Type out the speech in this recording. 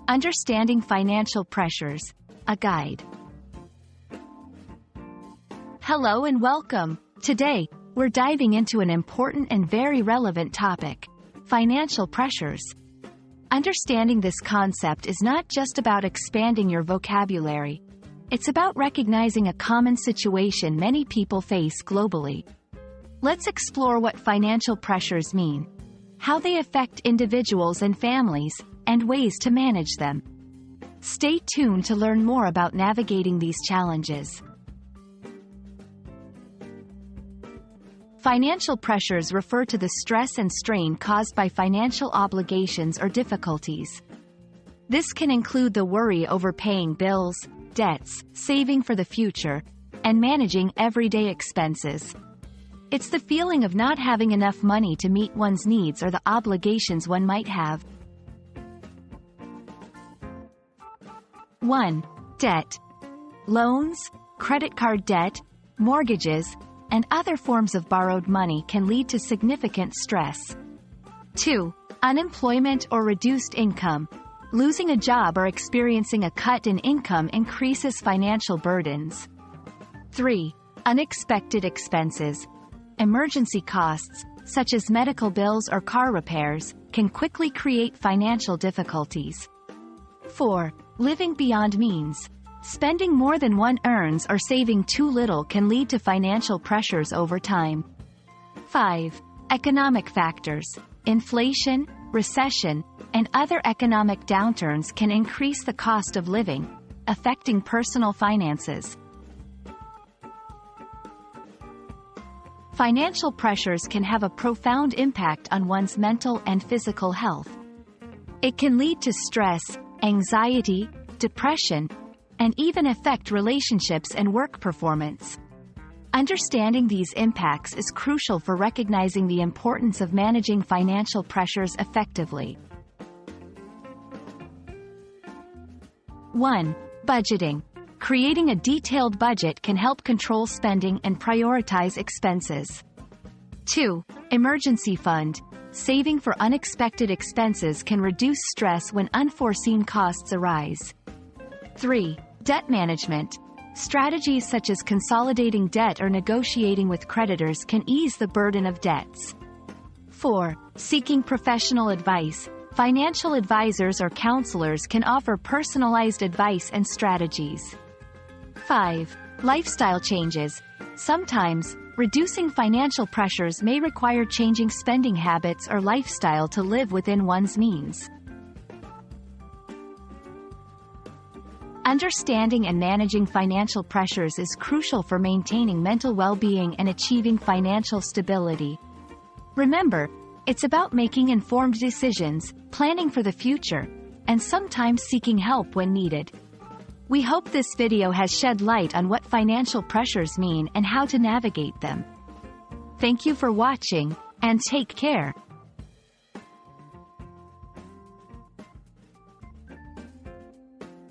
Understanding Financial Pressures, a guide. Hello and welcome. Today, we're diving into an important and very relevant topic: financial pressures. Understanding this concept is not just about expanding your vocabulary. It's about recognizing a common situation many people face globally. Let's explore what financial pressures mean, how they affect individuals and families, and ways to manage them. Stay tuned to learn more about navigating these challenges. Financial pressures refer to the stress and strain caused by financial obligations or difficulties. This can include the worry over paying bills, debts, saving for the future, and managing everyday expenses. It's the feeling of not having enough money to meet one's needs or the obligations one might have. 1. Debt. Loans, credit card debt, mortgages, and other forms of borrowed money can lead to significant stress. 2. Unemployment or reduced income. Losing a job or experiencing a cut in income increases financial burdens. 3. Unexpected expenses. Emergency costs, such as medical bills or car repairs, can quickly create financial difficulties. 4. Living beyond means. Spending more than one earns or saving too little can lead to financial pressures over time. 5. Economic factors. Inflation, recession, and other economic downturns can increase the cost of living, affecting personal finances. Financial pressures can have a profound impact on one's mental and physical health. It can lead to stress, anxiety, depression, and even affect relationships and work performance. Understanding these impacts is crucial for recognizing the importance of managing financial pressures effectively. 1. Budgeting. Creating a detailed budget can help control spending and prioritize expenses. 2. Emergency fund. Saving for unexpected expenses can reduce stress when unforeseen costs arise. 3. Debt management. Strategies such as consolidating debt or negotiating with creditors can ease the burden of debts. 4. Seeking professional advice. Financial advisors or counselors can offer personalized advice and strategies. 5. Lifestyle changes. Sometimes, reducing financial pressures may require changing spending habits or lifestyle to live within one's means. Understanding and managing financial pressures is crucial for maintaining mental well-being and achieving financial stability. Remember, it's about making informed decisions, planning for the future, and sometimes seeking help when needed. We hope this video has shed light on what financial pressures mean and how to navigate them. Thank you for watching, and take care.